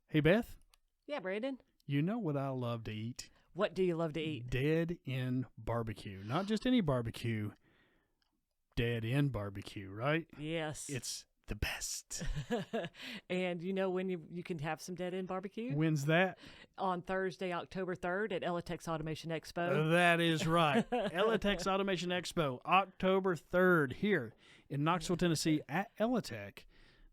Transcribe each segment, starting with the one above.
Hey, Beth, Yeah, Brandon. you know what I love to eat? What do you love to eat? Dead end barbecue. Not just any barbecue, dead end barbecue, right? Yes. It's the best. And you know when you can have some dead end barbecue? When's that? On Thursday, October 3rd at elliTek's Automation Expo. That is right. elliTek's Automation Expo, October 3rd, here in Knoxville, Tennessee at elliTek.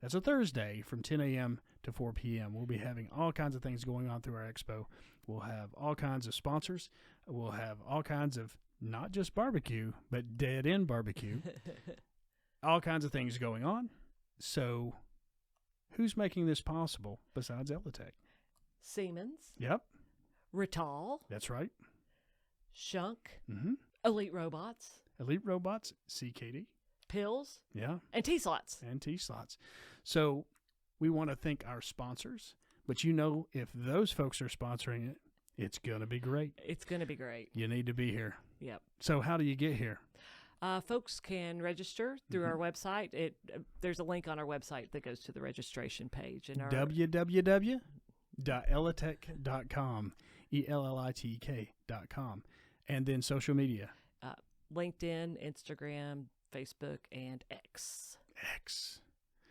That's a Thursday from 10 a.m. to 4 p.m. We'll be having all kinds of things going on through our expo. We'll have all kinds of sponsors. We'll have all kinds of not just barbecue, but dead end barbecue. All kinds of things going on. So who's making this possible besides elliTek? Siemens, Yep, Rittal, that's right. Shunk, Mm-hmm. Elite Robots, Elite Robots, CKD. Pills, Yeah, and T-Slots. and T-Slots. So we want to thank our sponsors. But you know, if those folks are sponsoring it, it's going to be great. It's going to be great. You need to be here. Yep. So how do you get here? Folks can register through our website. There's a link on our website that goes to the registration page. And our www.ellitek.com, ELLITK.com. And then social media. LinkedIn, Instagram, Facebook, and X. X.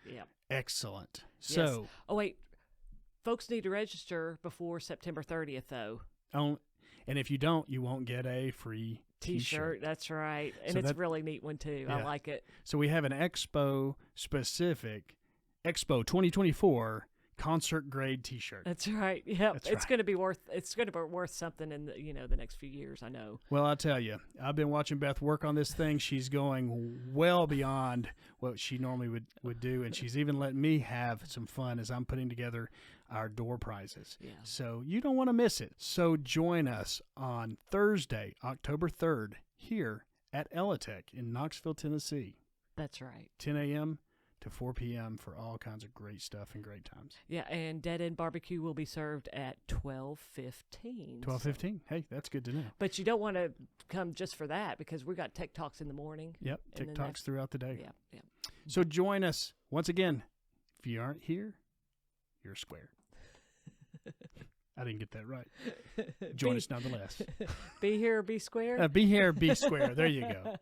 Yeah. Excellent. Yes. So, Oh, wait. Folks need to register before September 30th, though. and if you don't, you won't get a free T-shirt. That's right. And So it's that- a really neat one, too. Yeah. I like it. So we have an Expo-specific Expo 2024 concert grade T-shirt. That's right. Yep. That's It's right. going to be worth. It's going to be worth something in the next few years. I know. Well, I'll tell you, I've been watching Beth work on this thing. She's going well beyond what she normally would do, and she's even letting me have some fun as I'm putting together our door prizes. Yeah. So you don't want to miss it. So join us on Thursday, October 3rd, here at elliTek in Knoxville, Tennessee, That's right. 10 a.m. to 4 p.m. for all kinds of great stuff and great times. Yeah, and Dead End Barbecue will be served at 12:15. 12:15. Hey, that's good to know. But you don't want to come just for that because we got Tech Talks in the morning. Yep, And then TikToks throughout the day. Yeah, yeah. So join us once again. If you aren't here, you're square. I didn't get that right. Join us nonetheless. Be here or be square. Be here, be square. There you go.